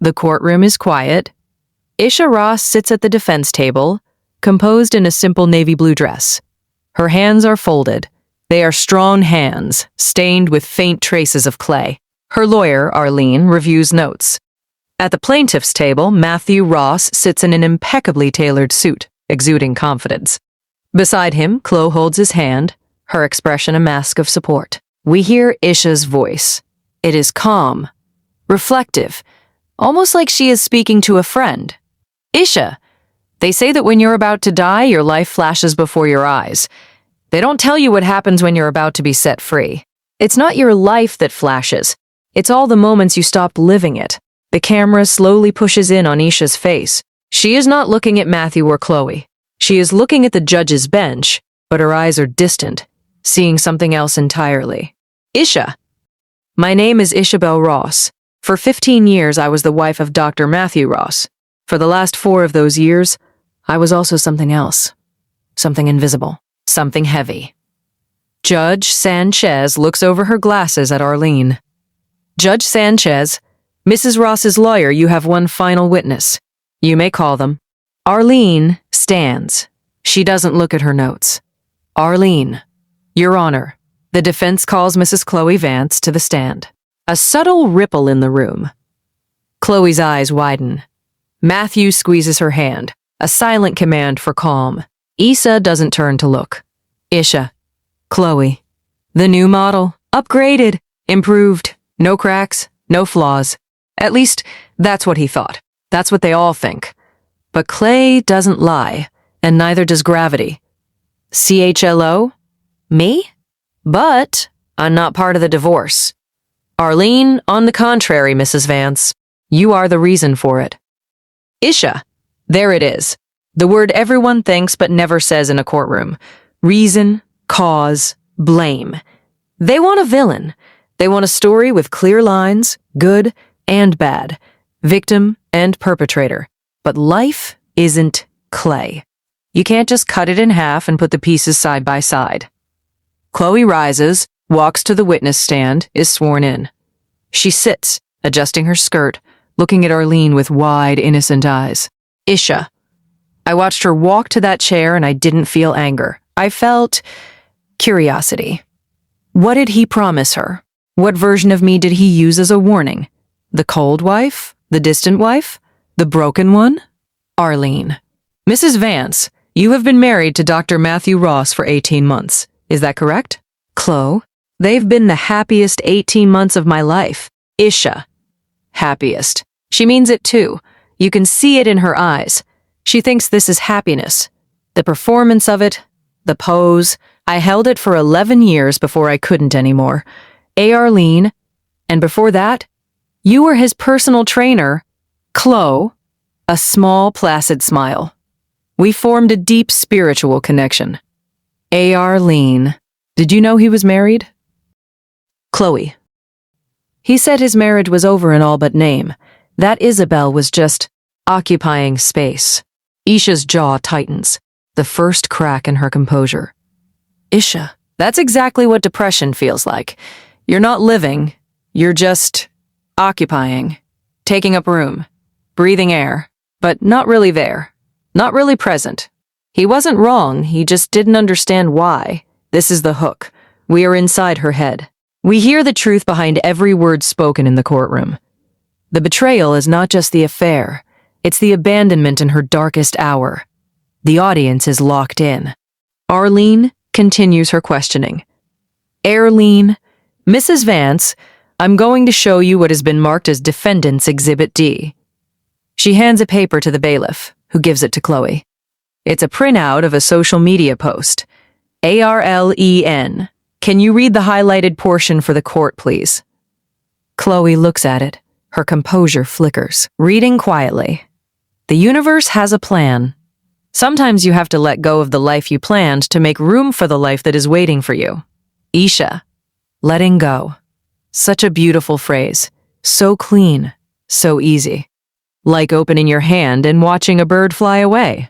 The courtroom is quiet. Isha Ross sits at the defense table, composed in a simple navy blue dress. Her hands are folded. They are strong hands, stained with faint traces of clay. Her lawyer, Arlene, reviews notes. At the plaintiff's table, Matthew Ross sits in an impeccably tailored suit, exuding confidence. Beside him, Chloe holds his hand, her expression a mask of support. We hear Isha's voice. It is calm, reflective, almost like she is speaking to a friend. Isha, they say that when you're about to die, your life flashes before your eyes. They don't tell you what happens when you're about to be set free. It's not your life that flashes. It's all the moments you stopped living it. The camera slowly pushes in on Isha's face. She is not looking at Matthew or Chloe. She is looking at the judge's bench, but her eyes are distant, seeing something else entirely. Isha. My name is Isabelle Ross. For 15 years, I was the wife of Dr. Matthew Ross. For the last 4 of those years, I was also something else. Something invisible. Something heavy. Judge Sanchez looks over her glasses at Arlene. Judge Sanchez, Mrs. Ross's lawyer, you have one final witness. You may call them. Arlene stands. She doesn't look at her notes. Arlene, Your Honor, the defense calls Mrs. Chloe Vance to the stand. A subtle ripple in the room. Chloe's eyes widen. Matthew squeezes her hand, a silent command for calm. Isa doesn't turn to look. Isha. Chloe. The new model. Upgraded. Improved. No cracks. No flaws. At least, that's what he thought. That's what they all think. But clay doesn't lie, and neither does gravity. CHLO? Me? But I'm not part of the divorce. Arlene, on the contrary, Mrs. Vance, you are the reason for it. Isha. There it is. The word everyone thinks but never says in a courtroom. Reason, cause, blame. They want a villain. They want a story with clear lines, good and bad, victim and perpetrator. But life isn't clay. You can't just cut it in half and put the pieces side by side. Chloe rises, walks to the witness stand, is sworn in. She sits, adjusting her skirt, looking at Arlene with wide, innocent eyes. Isha. I watched her walk to that chair and I didn't feel anger. I felt curiosity. What did he promise her? What version of me did he use as a warning? The cold wife? The distant wife? The broken one? Arlene. Mrs. Vance, you have been married to Dr. Matthew Ross for 18 months. Is that correct? Chloe. They've been the happiest 18 months of my life. Isha. Happiest. She means it too. You can see it in her eyes. She thinks this is happiness. The performance of it, the pose. I held it for 11 years before I couldn't anymore. Arlene. And before that, you were his personal trainer. Chloe. A small, placid smile. We formed a deep spiritual connection. Arlene. Did you know he was married? Chloe. He said his marriage was over in all but name. That Isabelle was just occupying space. Isha's jaw tightens, the first crack in her composure. Isha, that's exactly what depression feels like. You're not living, you're just occupying, taking up room, breathing air, but not really there, not really present. He wasn't wrong, he just didn't understand why. This is the hook. We are inside her head. We hear the truth behind every word spoken in the courtroom. The betrayal is not just the affair, it's the abandonment in her darkest hour. The audience is locked in. Arlene continues her questioning. Arlene, Mrs. Vance, I'm going to show you what has been marked as Defendant's Exhibit D. She hands a paper to the bailiff, who gives it to Chloe. It's a printout of a social media post. ARLEN. Can you read the highlighted portion for the court, please? Chloe looks at it. Her composure flickers. Reading quietly. The universe has a plan. Sometimes you have to let go of the life you planned to make room for the life that is waiting for you. Isha. Letting go. Such a beautiful phrase. So clean. So easy. Like opening your hand and watching a bird fly away.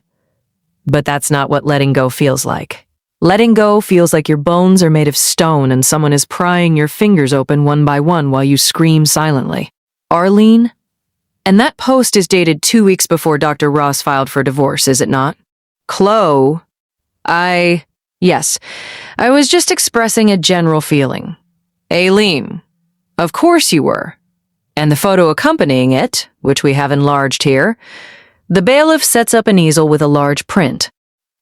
But that's not what letting go feels like. Letting go feels like your bones are made of stone and someone is prying your fingers open one by one while you scream silently. Arlene, And that post is dated 2 weeks before Dr. Ross filed for divorce, is it not? Chloe, yes, I was just expressing a general feeling. Aileen, of course you were. And the photo accompanying it, which we have enlarged here, the bailiff sets up an easel with a large print.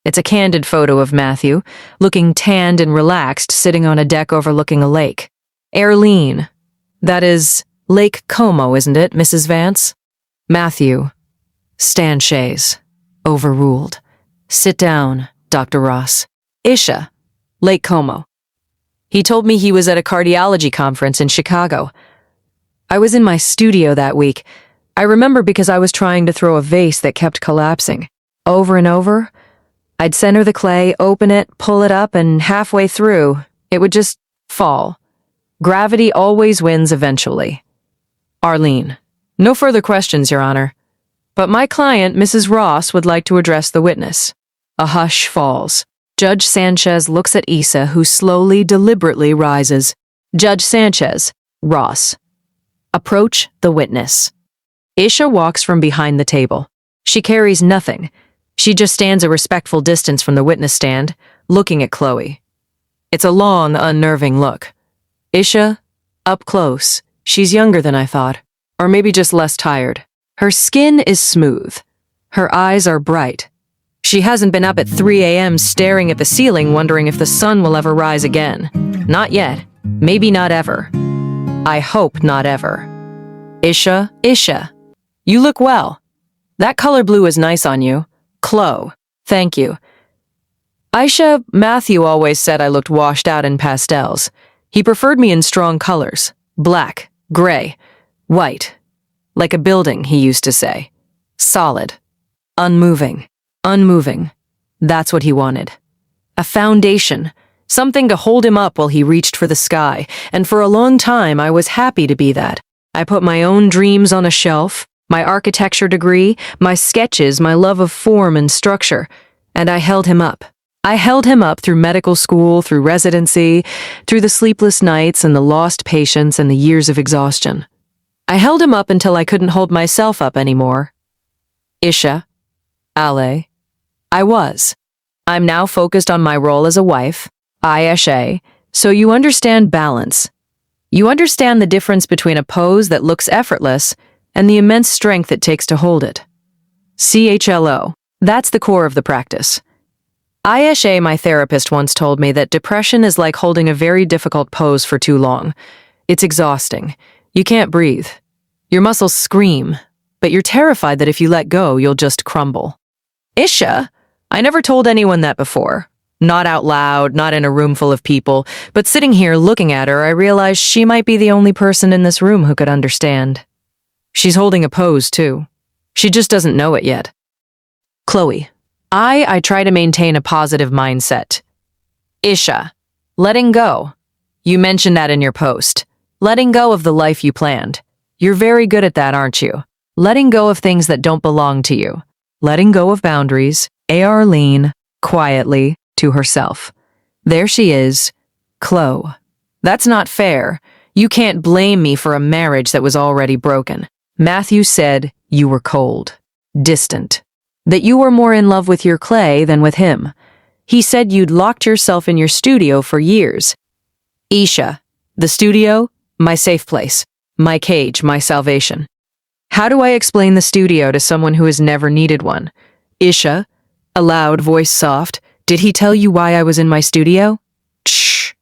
It's a candid photo of Matthew, looking tanned and relaxed, sitting on a deck overlooking a lake. Aileen, that is Lake Como, isn't it, Mrs. Vance? Matthew, Stan Shays, overruled. Sit down, Dr. Ross. Isha, Lake Como. He told me he was at a cardiology conference in Chicago. I was in my studio that week. I remember because I was trying to throw a vase that kept collapsing. Over and over, I'd center the clay, open it, pull it up, and halfway through, it would just fall. Gravity always wins eventually. Arlene. No further questions, Your Honor. But my client, Mrs. Ross, would like to address the witness. A hush falls. Judge Sanchez looks at Issa, who slowly, deliberately rises. Judge Sanchez, Ross. Approach the witness. Isha walks from behind the table. She carries nothing. She just stands a respectful distance from the witness stand, looking at Chloe. It's a long, unnerving look. Isha, up close. She's younger than I thought. Or maybe just less tired. Her skin is smooth. Her eyes are bright. She hasn't been up at 3 a.m. staring at the ceiling wondering if the sun will ever rise again. Not yet. Maybe not ever. I hope not ever. Isha, you look well. That color blue is nice on you. Chloe, thank you. Isha, Matthew always said I looked washed out in pastels. He preferred me in strong colors. Black, gray, white. Like a building, he used to say. Solid. Unmoving. That's what he wanted. A foundation. Something to hold him up while he reached for the sky, and for a long time I was happy to be that. I put my own dreams on a shelf, my architecture degree, my sketches, my love of form and structure, and I held him up. I held him up through medical school, through residency, through the sleepless nights and the lost patience and the years of exhaustion. I held him up until I couldn't hold myself up anymore. Isha, Ale, I was. I'm now focused on my role as a wife, Isha, so you understand balance. You understand the difference between a pose that looks effortless and the immense strength it takes to hold it. CHLO, that's the core of the practice. Isha, my therapist, once told me that depression is like holding a very difficult pose for too long. It's exhausting. You can't breathe. Your muscles scream, but you're terrified that if you let go, you'll just crumble. Isha, I never told anyone that before. Not out loud, not in a room full of people, but sitting here looking at her, I realized she might be the only person in this room who could understand. She's holding a pose, too. She just doesn't know it yet. Chloe, I try to maintain a positive mindset. Isha, letting go. You mentioned that in your post. Letting go of the life you planned. You're very good at that, aren't you? Letting go of things that don't belong to you. Letting go of boundaries. Arlene, quietly, to herself. There she is, Chloe. That's not fair. You can't blame me for a marriage that was already broken. Matthew said you were cold, distant, that you were more in love with your clay than with him. He said you'd locked yourself in your studio for years. Isha, the studio, my safe place, my cage, my salvation. How do I explain the studio to someone who has never needed one? Isha, a loud voice soft, did he tell you why I was in my studio? Shh.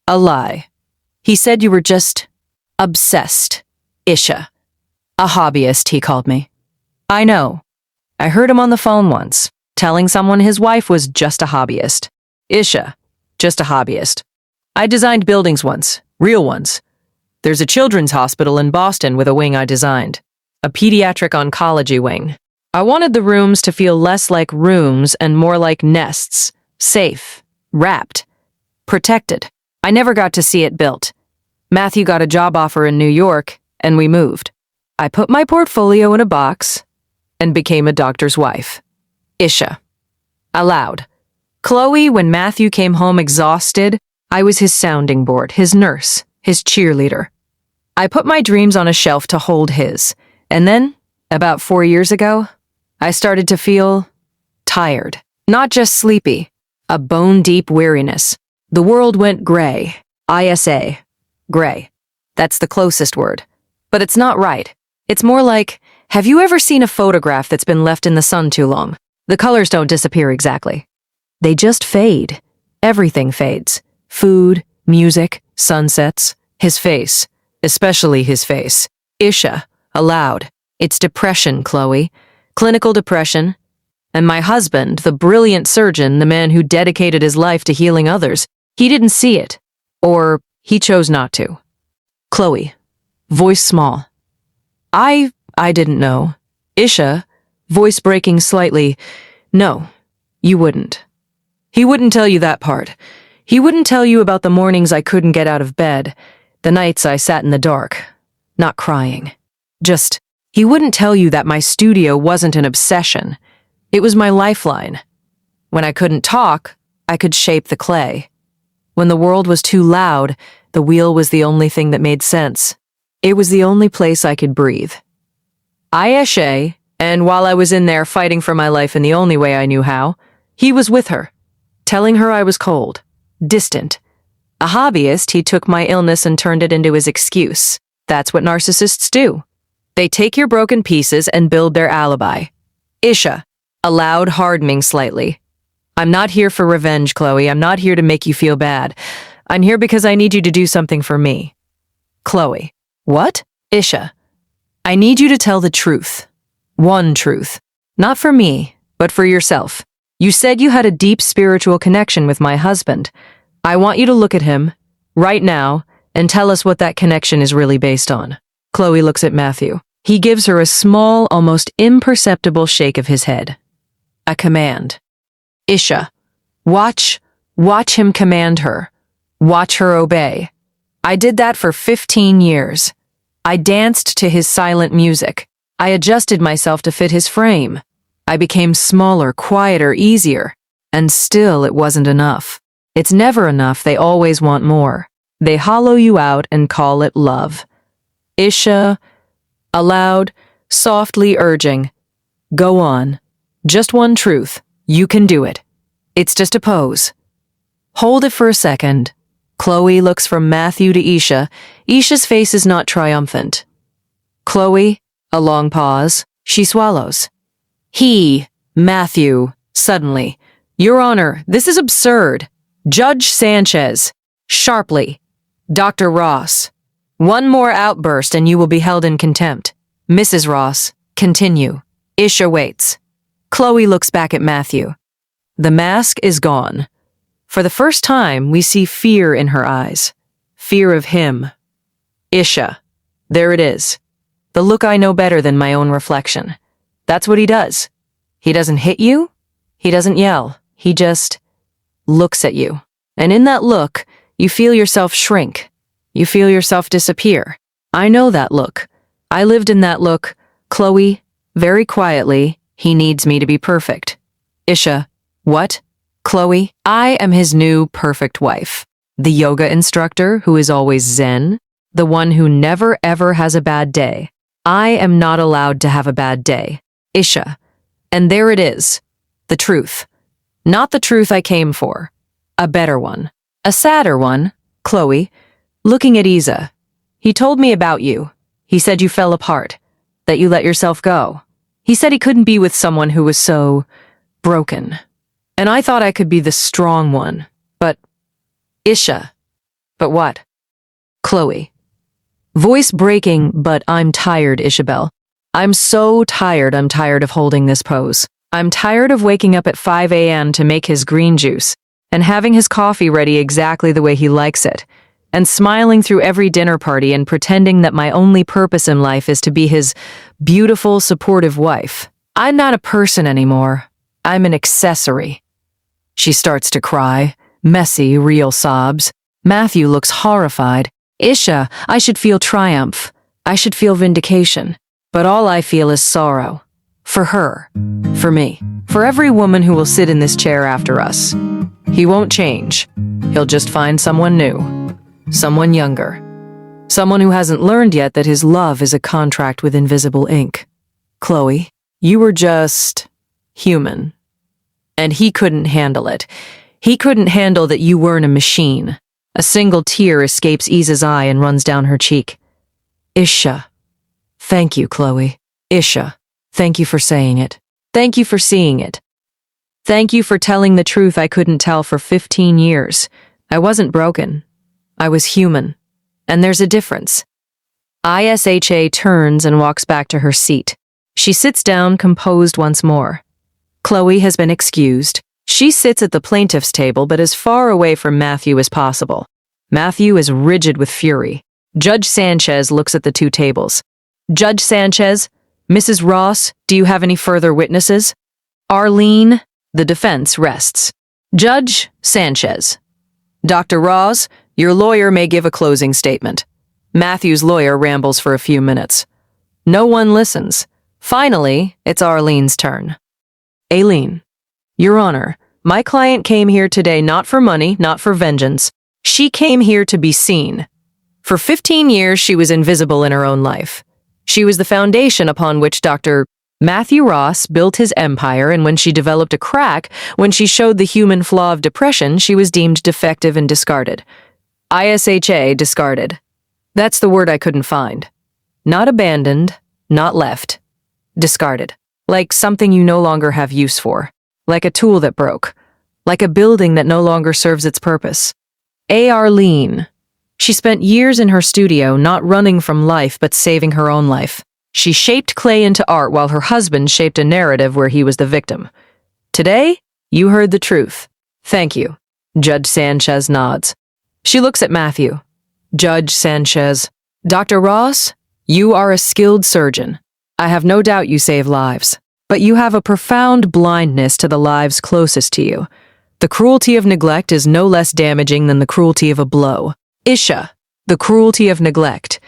A lie. He said you were just obsessed. Isha. A hobbyist, he called me. I know. I heard him on the phone once, telling someone his wife was just a hobbyist. Isha. Just a hobbyist. I designed buildings once, real ones. There's a children's hospital in Boston with a wing I designed. A pediatric oncology wing. I wanted the rooms to feel less like rooms and more like nests, safe, wrapped, protected. I never got to see it built. Matthew got a job offer in New York, and we moved. I put my portfolio in a box and became a doctor's wife. Isha. Aloud. Chloe, when Matthew came home exhausted, I was his sounding board, his nurse, his cheerleader. I put my dreams on a shelf to hold his, and then About 4 years ago, I started to feel tired. Not just sleepy, a bone-deep weariness. The world went gray. ISA. Gray. That's the closest word. But it's not right. It's more like, have you ever seen a photograph that's been left in the sun too long? The colors don't disappear exactly. They just fade. Everything fades. Food, music, sunsets, his face. Especially his face. Isha. Aloud. It's depression, Chloe. Clinical depression. And my husband, the brilliant surgeon, the man who dedicated his life to healing others, he didn't see it. Or he chose not to. Chloe. Voice small. I didn't know. Isha. Voice breaking slightly. No, you wouldn't. He wouldn't tell you that part. He wouldn't tell you about the mornings I couldn't get out of bed, the nights I sat in the dark, not crying. Just, he wouldn't tell you that my studio wasn't an obsession. It was my lifeline. When I couldn't talk, I could shape the clay. When the world was too loud, the wheel was the only thing that made sense. It was the only place I could breathe. Ayeshe, and while I was in there fighting for my life in the only way I knew how, he was with her, telling her I was cold, distant. A hobbyist, he took my illness and turned it into his excuse. That's what narcissists do. They take your broken pieces and build their alibi. Isha, aloud, hardening slightly. I'm not here for revenge, Chloe. I'm not here to make you feel bad. I'm here because I need you to do something for me. Chloe. What? Isha. I need you to tell the truth. One truth. Not for me, but for yourself. You said you had a deep spiritual connection with my husband. I want you to look at him, right now, and tell us what that connection is really based on. Chloe looks at Matthew. He gives her a small, almost imperceptible shake of his head. A command. Isha. Watch him command her. Watch her obey. I did that for 15 years. I danced to his silent music. I adjusted myself to fit his frame. I became smaller, quieter, easier. And still it wasn't enough. It's never enough. They always want more. They hollow you out and call it love. Isha, aloud, softly urging. Go on. Just one truth. You can do it. It's just a pose. Hold it for a second. Chloe looks from Matthew to Isha. Isha's face is not triumphant. Chloe, a long pause. She swallows. Matthew, suddenly. Your Honor, this is absurd. Judge Sanchez, sharply. Dr. Ross. One more outburst and you will be held in contempt. Mrs. Ross, continue. Isha waits. Chloe looks back at Matthew. The mask is gone. For the first time, we see fear in her eyes. Fear of him. Isha. There it is. The look I know better than my own reflection. That's what he does. He doesn't hit you. He doesn't yell. He just looks at you. And in that look, you feel yourself shrink. You feel yourself disappear. I know that look. I lived in that look. Chloe, very quietly, he needs me to be perfect. Isha. What? Chloe, I am his new perfect wife. The yoga instructor who is always zen. The one who never ever has a bad day. I am not allowed to have a bad day. Isha. And there it is. The truth. Not the truth I came for. A better one. A sadder one. Chloe. Looking at Isa. He told me about you. He said you fell apart. That you let yourself go. He said he couldn't be with someone who was so broken. And I thought I could be the strong one. But Isha. But what? Chloe. Voice breaking, but I'm tired, Isabelle. I'm so tired. I'm tired of holding this pose. I'm tired of waking up at 5 a.m. to make his green juice and having his coffee ready exactly the way he likes it and smiling through every dinner party and pretending that my only purpose in life is to be his beautiful, supportive wife. I'm not a person anymore. I'm an accessory. She starts to cry, messy, real sobs. Matthew looks horrified. Isha, I should feel triumph. I should feel vindication. But all I feel is sorrow. For her. For me. For every woman who will sit in this chair after us. He won't change. He'll just find someone new. Someone younger. Someone who hasn't learned yet that his love is a contract with invisible ink. Chloe, you were just human. And he couldn't handle it. He couldn't handle that you weren't a machine. A single tear escapes Isa's eye and runs down her cheek. Isha. Thank you, Chloe. Isha. Thank you for saying it. Thank you for seeing it. Thank you for telling the truth I couldn't tell for 15 years. I wasn't broken. I was human. And there's a difference. Isha turns and walks back to her seat. She sits down, composed once more. Chloe has been excused. She sits at the plaintiff's table, but as far away from Matthew as possible. Matthew is rigid with fury. Judge Sanchez looks at the two tables. Judge Sanchez, Mrs. Ross, do you have any further witnesses? Arlene, the defense rests. Judge Sanchez. Dr. Ross, your lawyer may give a closing statement. Matthew's lawyer rambles for a few minutes. No one listens. Finally, it's Arlene's turn. Aileen, Your Honor, my client came here today not for money, not for vengeance. She came here to be seen. For 15 years, she was invisible in her own life. She was the foundation upon which Dr. Matthew Ross built his empire, and when she developed a crack, when she showed the human flaw of depression, she was deemed defective and discarded. ISHA, discarded. That's the word I couldn't find. Not abandoned, not left. Discarded. Like something you no longer have use for. Like a tool that broke. Like a building that no longer serves its purpose. Arlene. She spent years in her studio, not running from life, but saving her own life. She shaped clay into art while her husband shaped a narrative where he was the victim. Today, you heard the truth. Thank you. Judge Sanchez nods. She looks at Matthew. Judge Sanchez. Dr. Ross, you are a skilled surgeon. I have no doubt you save lives. But you have a profound blindness to the lives closest to you. The cruelty of neglect is no less damaging than the cruelty of a blow. Isha, the cruelty of neglect.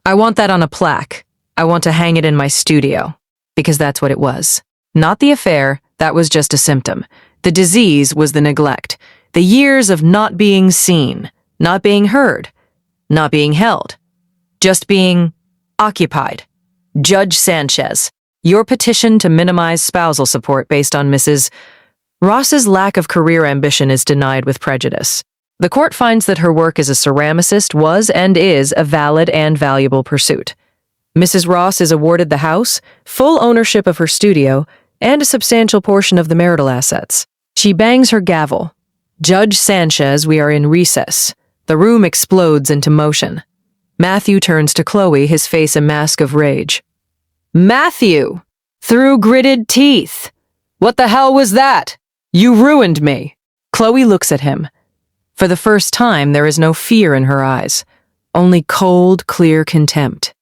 I want that on a plaque. I want to hang it in my studio. Because that's what it was. Not the affair, that was just a symptom. The disease was the neglect. The years of not being seen, not being heard, not being held. Just being occupied. Judge Sanchez, your petition to minimize spousal support based on Mrs. Ross's lack of career ambition is denied with prejudice. The court finds that her work as a ceramicist was and is a valid and valuable pursuit. Mrs. Ross is awarded the house, full ownership of her studio, and a substantial portion of the marital assets. She bangs her gavel. Judge Sanchez, we are in recess. The room explodes into motion. Matthew turns to Chloe, his face a mask of rage. Matthew! Through gritted teeth! What the hell was that? You ruined me! Chloe looks at him. For the first time, there is no fear in her eyes. Only cold, clear contempt.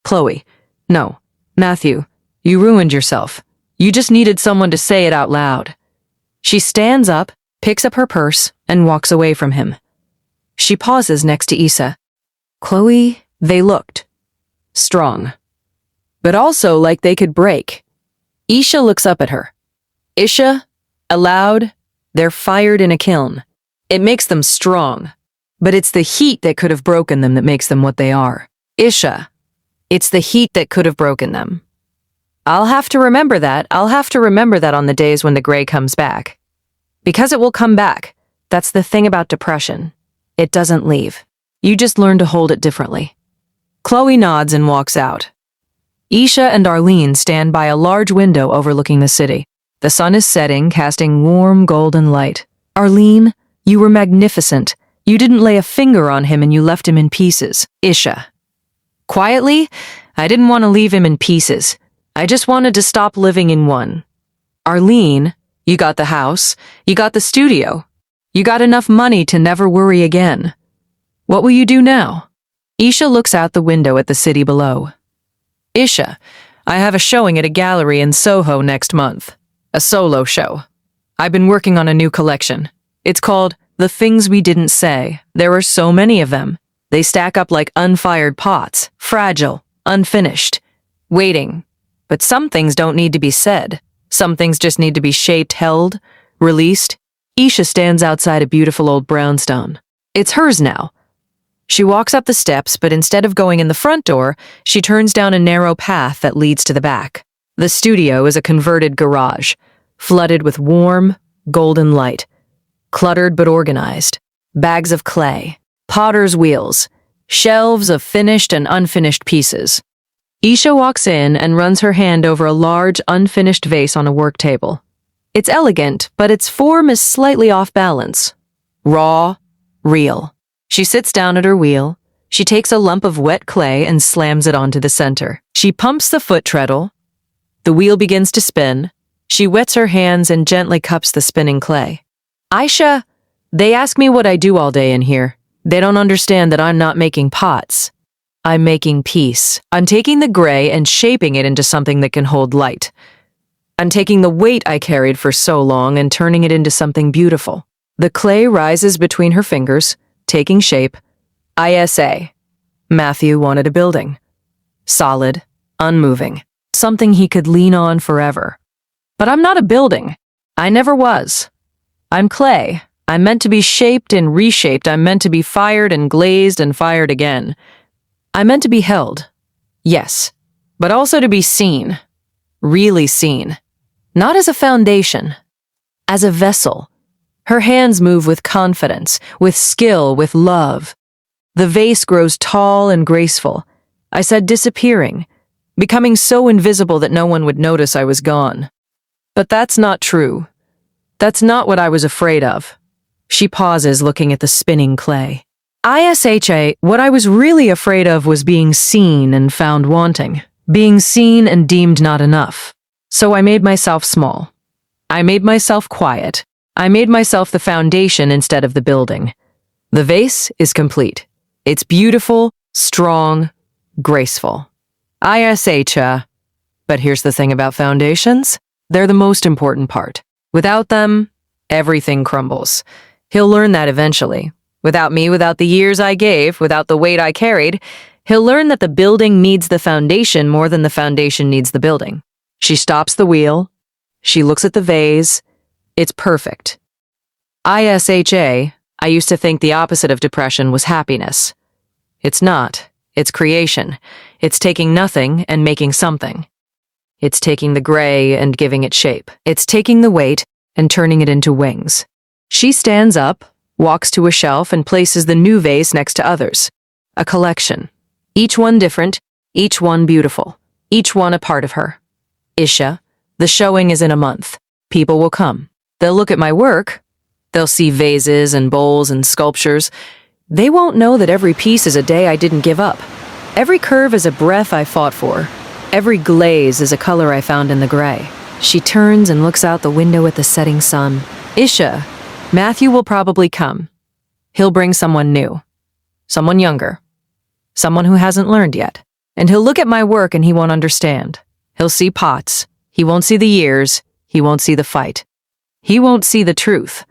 Chloe, no. Matthew, you ruined yourself. You just needed someone to say it out loud. She stands up, picks up her purse, and walks away from him. She pauses next to Isa. Chloe, they looked strong, but also like they could break. Isha looks up at her. Isha, aloud, they're fired in a kiln. It makes them strong, but it's the heat that could have broken them that makes them what they are. Isha, it's the heat that could have broken them. I'll have to remember that. I'll have to remember that on the days when the gray comes back. Because it will come back. That's the thing about depression. It doesn't leave. You just learn to hold it differently. Chloe nods and walks out. Isha and Arlene stand by a large window overlooking the city. The sun is setting, casting warm golden light. Arlene, you were magnificent. You didn't lay a finger on him and you left him in pieces. Isha. Quietly, I didn't want to leave him in pieces. I just wanted to stop living in one. Arlene, you got the house. You got the studio. You got enough money to never worry again. What will you do now? Isha looks out the window at the city below. Isha, I have a showing at a gallery in Soho next month. A solo show. I've been working on a new collection. It's called The Things We Didn't Say. There are so many of them. They stack up like unfired pots, fragile, unfinished, waiting. But some things don't need to be said. Some things just need to be shaped, held, released. Isha stands outside a beautiful old brownstone. It's hers now. She walks up the steps, but instead of going in the front door, she turns down a narrow path that leads to the back. The studio is a converted garage, flooded with warm, golden light. Cluttered but organized. Bags of clay, potter's wheels, shelves of finished and unfinished pieces. Isha walks in and runs her hand over a large, unfinished vase on a work table. It's elegant, but its form is slightly off balance. Raw, real. She sits down at her wheel. She takes a lump of wet clay and slams it onto the center. She pumps the foot treadle. The wheel begins to spin. She wets her hands and gently cups the spinning clay. Isha, they ask me what I do all day in here. They don't understand that I'm not making pots. I'm making peace. I'm taking the gray and shaping it into something that can hold light. I'm taking the weight I carried for so long and turning it into something beautiful. The clay rises between her fingers, taking shape. ISA. Matthew wanted a building. Solid, unmoving. Something he could lean on forever. But I'm not a building. I never was. I'm clay. I'm meant to be shaped and reshaped. I'm meant to be fired and glazed and fired again. I'm meant to be held. Yes. But also to be seen. Really seen. Not as a foundation. As a vessel. Her hands move with confidence, with skill, with love. The vase grows tall and graceful. I said disappearing. Becoming so invisible that no one would notice I was gone. But that's not true. That's not what I was afraid of. She pauses, looking at the spinning clay. ISHA, what I was really afraid of was being seen and found wanting. Being seen and deemed not enough. So I made myself small. I made myself quiet. I made myself the foundation instead of the building. The vase is complete. It's beautiful, strong, graceful. ISHA. But here's the thing about foundations. They're the most important part. Without them, everything crumbles. He'll learn that eventually. Without me, without the years I gave, without the weight I carried, he'll learn that the building needs the foundation more than the foundation needs the building. She stops the wheel. She looks at the vase. It's perfect. ISHA, I used to think the opposite of depression was happiness. It's not. It's creation. It's taking nothing and making something. It's taking the gray and giving it shape. It's taking the weight and turning it into wings. She stands up, walks to a shelf, and places the new vase next to others. A collection. Each one different, each one beautiful, each one a part of her. Isha, the showing is in a month. People will come. They'll look at my work. They'll see vases and bowls and sculptures. They won't know that every piece is a day I didn't give up. Every curve is a breath I fought for. Every glaze is a color I found in the gray. She turns and looks out the window at the setting sun. Isha, Matthew will probably come. He'll bring someone new. Someone younger. Someone who hasn't learned yet. And he'll look at my work and he won't understand. He'll see pots. He won't see the years. He won't see the fight. He won't see the truth.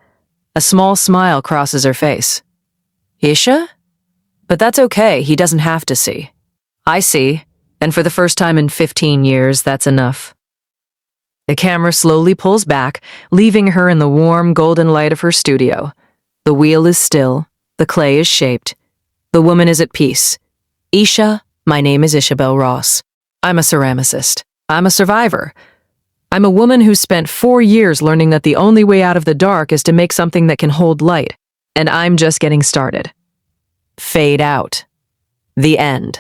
A small smile crosses her face. Isha? But that's okay. He doesn't have to see. I see. And for the first time in 15 years, that's enough. The camera slowly pulls back, leaving her in the warm, golden light of her studio. The wheel is still. The clay is shaped. The woman is at peace. Isha, my name is Isabelle Ross. I'm a ceramicist. I'm a survivor. I'm a woman who spent 4 years learning that the only way out of the dark is to make something that can hold light. And I'm just getting started. Fade out. The end.